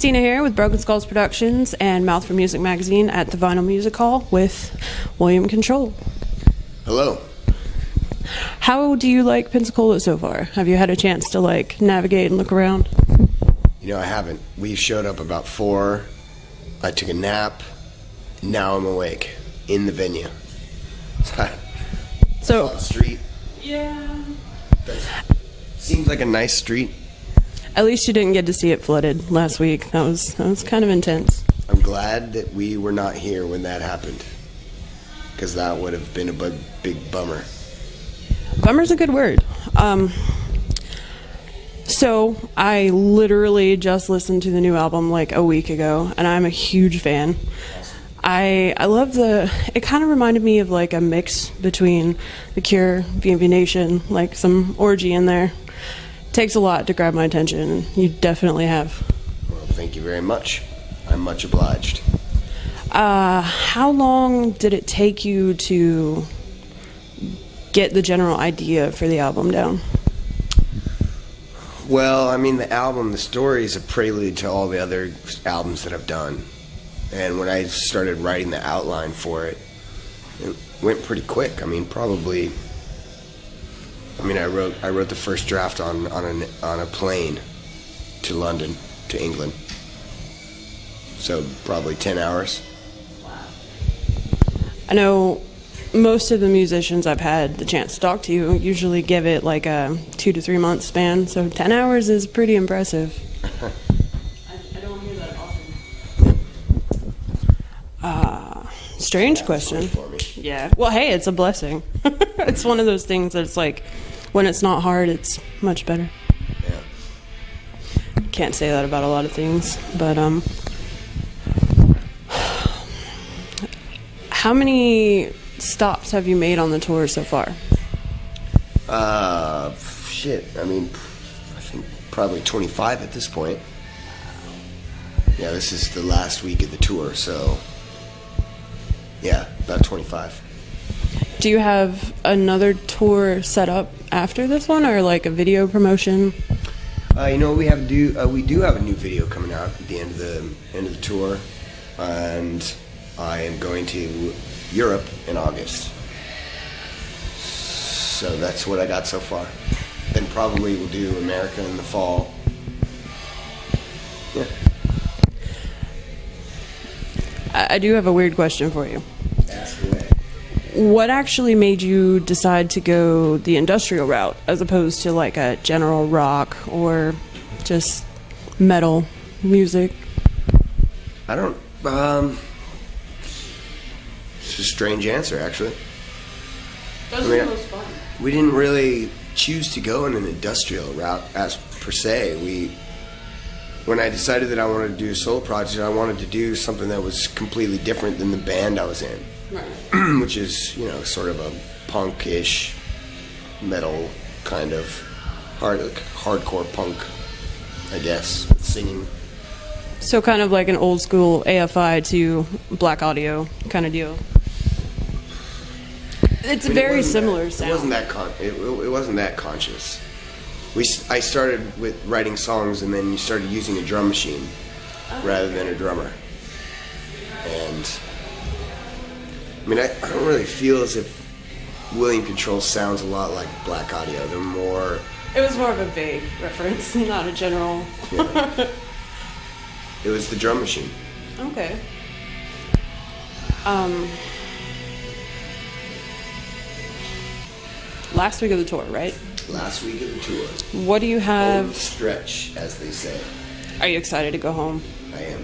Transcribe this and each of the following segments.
Kristina here with Broken Skulls Productions and Mouth for Music magazine at the Vinyl Music Hall with Willam Control. Hello. How do you like Pensacola so far? Have you had a chance to navigate and look around? You know, I haven't. We showed up about 4. I took a nap. Now I'm awake in the venue. So, on the street. Yeah. Seems like a nice street. At least you didn't get to see it flooded last week. That was kind of intense. I'm glad that we were not here when that happened, because that would have been a big bummer. Bummer's a good word. So I literally just listened to the new album a week ago, and I'm a huge fan. I love it kind of reminded me of a mix between The Cure, V&V Nation, some orgy in there. Takes a lot to grab my attention, and you definitely have. Well, thank you very much. I'm much obliged. How long did it take you to get the general idea for the album down? Well, I mean, the story is a prelude to all the other albums that I've done. And when I started writing the outline for it, it went pretty quick. I wrote the first draft on a plane to London, to England. So probably 10 hours. Wow. I know most of the musicians I've had the chance to talk to usually give it a 2 to 3 month span. So 10 hours is pretty impressive. I don't hear that often. Strange question. Yeah. Well, hey, it's a blessing. It's one of those things that's when it's not hard, it's much better. Yeah. Can't say that about a lot of things, but how many stops have you made on the tour so far? I think probably 25 at this point. Yeah, this is the last week of the tour, so yeah, about 25. Do you have another tour set up after this one, or a video promotion? We do have a new video coming out at the end of the tour, and I am going to Europe in August. So that's what I got so far. Then probably we'll do America in the fall. Yeah. I do have a weird question for you. Ask away. What actually made you decide to go the industrial route as opposed to a general rock or just metal music? I don't. It's a strange answer, actually. Those are the most fun. We didn't really choose to go in an industrial route as per se. When I decided that I wanted to do a solo project, I wanted to do something that was completely different than the band I was in. Right. Which is, sort of a punk-ish metal kind of hardcore punk, I guess, with singing. So kind of like an old school AFI to Black Audio kind of deal. It's a very similar sound. It wasn't that conscious. I started with writing songs, and then you started using a drum machine rather than a drummer. And I don't really feel as if Willam Control sounds a lot like Black Audio. They're more... It was more of a vague reference, not a general... Yeah. It was the drum machine. Okay. Last week of the tour, right? Last week of the tour. What do you have... Home stretch, as they say. Are you excited to go home? I am.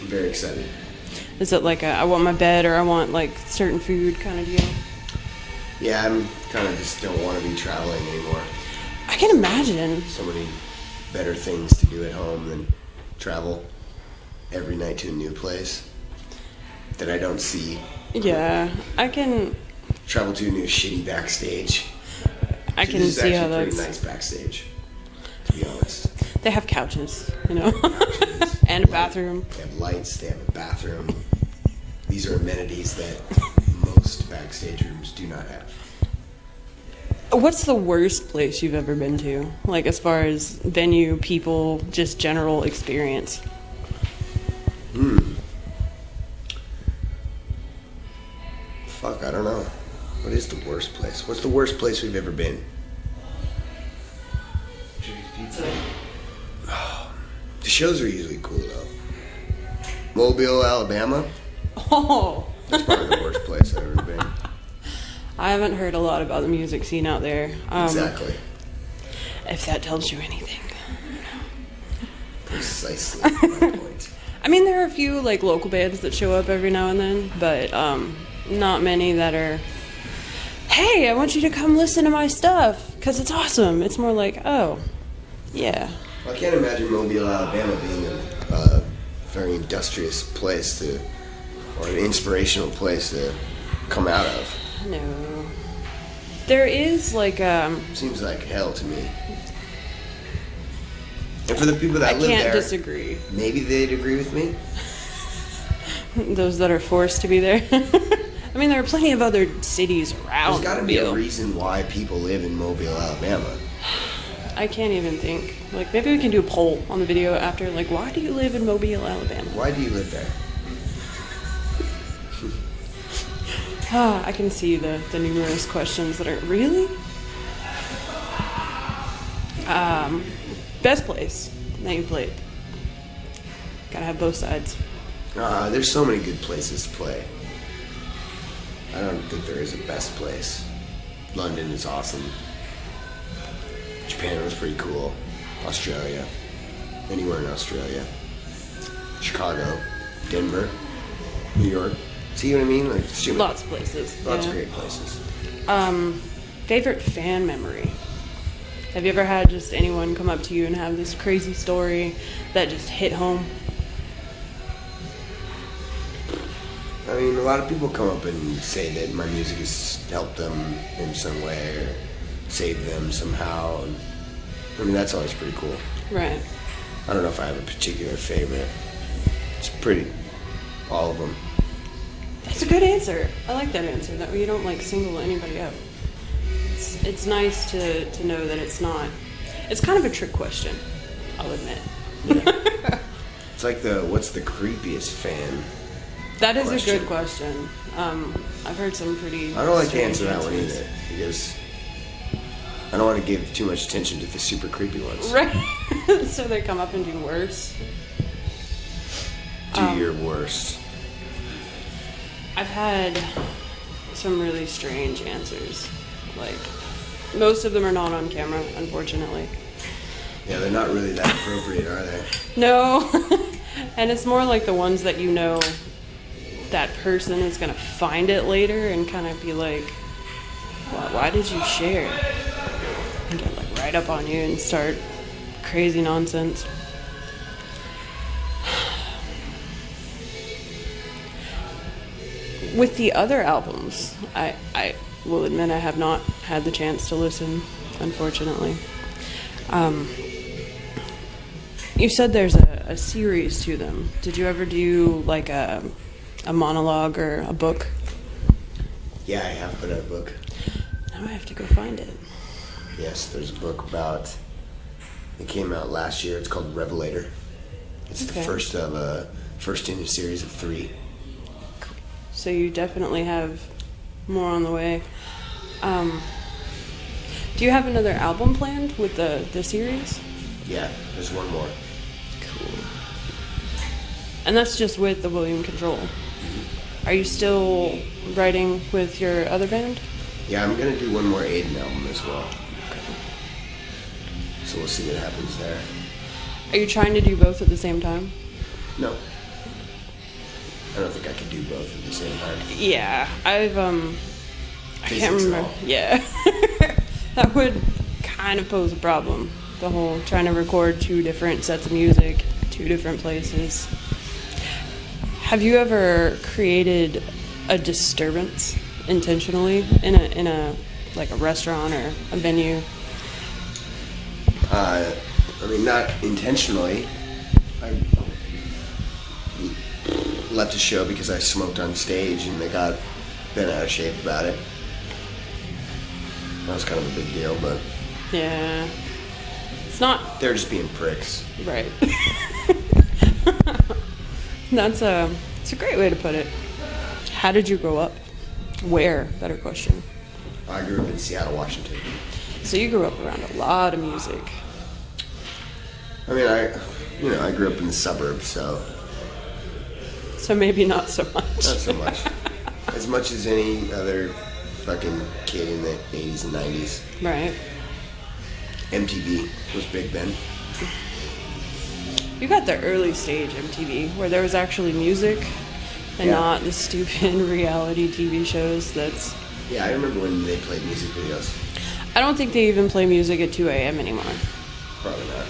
I'm very excited. Is it I want my bed or I want certain food kind of deal? Yeah, I'm kind of just don't want to be traveling anymore. I can imagine. So many better things to do at home than travel every night to a new place that I don't see. Yeah, I can... Travel to a new shitty backstage. I can see how that's... Pretty nice backstage, to be honest. They have couches, Couches. And a bathroom. They have lights, they have a bathroom. These are amenities that most backstage rooms do not have. What's the worst place you've ever been to? Like, as far as venue, people, just general experience? Fuck, I don't know. What is the worst place? What's the worst place we've ever been? Pizza. The shows are usually cool, though. Mobile, Alabama. Oh. That's probably the worst place I've ever been. I haven't heard a lot about the music scene out there. Exactly. If that tells you anything. Precisely my point. I mean, there are a few, like, local bands that show up every now and then, but not many that are, hey, I want you to come listen to my stuff, because it's awesome. It's more like, oh, yeah. Well, I can't imagine Mobile, Alabama being a very industrious place or an inspirational place to come out of. No. There is, like, Seems like hell to me. And for the people that I live can't there, disagree. maybe they'd agree with me. Those that are forced to be there. I mean, there are plenty of other cities around. There's got to be a Mobile. reason why people live in Mobile, Alabama. I can't even think. Like, maybe we can do a poll on the video after. Like, why do you live in Mobile, Alabama? Why do you live there? I can see the numerous questions that are really. Best place that you played. Gotta have both sides. There's so many good places to play. I don't think there is a best place. London is awesome. Japan was pretty cool. Australia. Anywhere in Australia. Chicago. Denver. New York. See what I mean? Like, Lots of places. Lots yeah. of great places. Favorite fan memory? Have you ever had just anyone come up to you and have this crazy story that just hit home? I mean, a lot of people come up and say that my music has helped them in some way or saved them somehow. And, I mean, that's always pretty cool. Right. I don't know if I have a particular favorite. It's pretty, all of them. That's a good answer. I like that answer. That way you don't, like, single anybody out. It's nice to know that it's not. It's kind of a trick question, I'll admit. Yeah. It's like what's the creepiest fan? That is question. a good question. I've heard some pretty. I don't like to strange answer that one answers. either because I don't want to give too much attention to the super creepy ones. Right. So they come up and do worse. Do your worst. I've had some really strange answers. Like, most of them are not on camera, unfortunately. Yeah, they're not really that appropriate, are they? No. And it's more like the ones that you know that person is going to find it later and kind of be like, why did you share? And get, like, right up on you and start crazy nonsense. With the other albums, I will admit I have not had the chance to listen, unfortunately. You said there's a series to them. Did you ever do, like, a monologue or a book? Yeah, I have put out a book. Now I have to go find it. Yes, there's a book about. It came out last year. It's called Revelator. It's Okay. the first in a series of 3. So you definitely have more on the way. Do you have another album planned with the series? Yeah, there's one more. Cool. And that's just with the Willam Control. Are you still writing with your other band? Yeah, I'm gonna do one more Aiden album as well. So we'll see what happens there. Are you trying to do both at the same time? No. I don't think I could do both at the same time. Yeah, I can't Physics and remember. all. Yeah. That would kind of pose a problem. The whole trying to record 2 different sets of music, 2 different places. Have you ever created a disturbance intentionally in a like a restaurant or a venue? I mean, not intentionally. I left a show because I smoked on stage and they got bent out of shape about it. That was kind of a big deal, but Yeah. It's not they're just being pricks. right. It's a great way to put it. How did you grow up? Where? Better question. I grew up in Seattle, Washington. So you grew up around a lot of music. I mean, I grew up in the suburbs, so So maybe not so much. not so much. As much as any other fucking kid in the 80s and 90s. Right. MTV was big then. You got the early stage MTV where there was actually music and Yeah. not the stupid reality TV shows that's... Yeah, I remember when they played music videos. I don't think they even play music at 2 a.m. anymore. Probably not.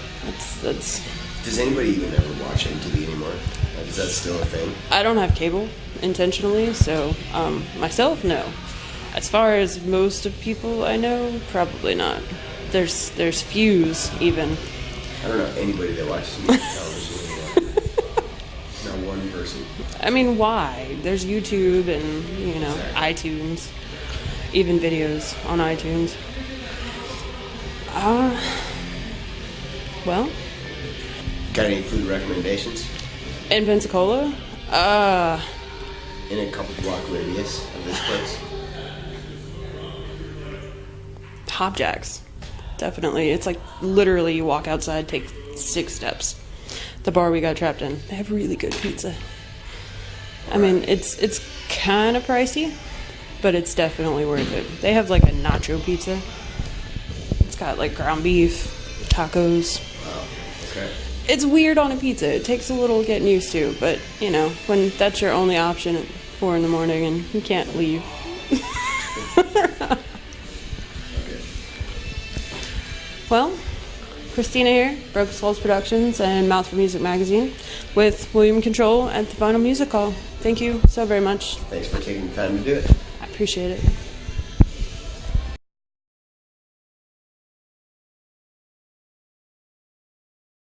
That's... Does anybody even ever watch MTV anymore? Like, is that still a thing? I don't have cable intentionally, so myself, no. As far as most of people I know, probably not. There's Fuse even. I don't know anybody that watches television anymore. Not one person. I mean, why? There's YouTube and, Exactly. iTunes, even videos on iTunes. Well, Got any food recommendations? in Pensacola, In a couple block radius of this place? Hop Jacks. Definitely. It's like literally you walk outside, take 6 steps. The bar we got trapped in. They have really good pizza. I mean, it's kind of pricey, but it's definitely worth it. They have like a nacho pizza. It's got like ground beef, tacos. Wow. Okay. It's weird on a pizza. It takes a little getting used to, but when that's your only option at 4 a.m. and you can't leave. Okay. Well, Kristina here, Broken Souls Productions and Mouth for Music Magazine with Willam Control at the Final Music Hall. Thank you so very much. Thanks for taking the time to do it. I appreciate it.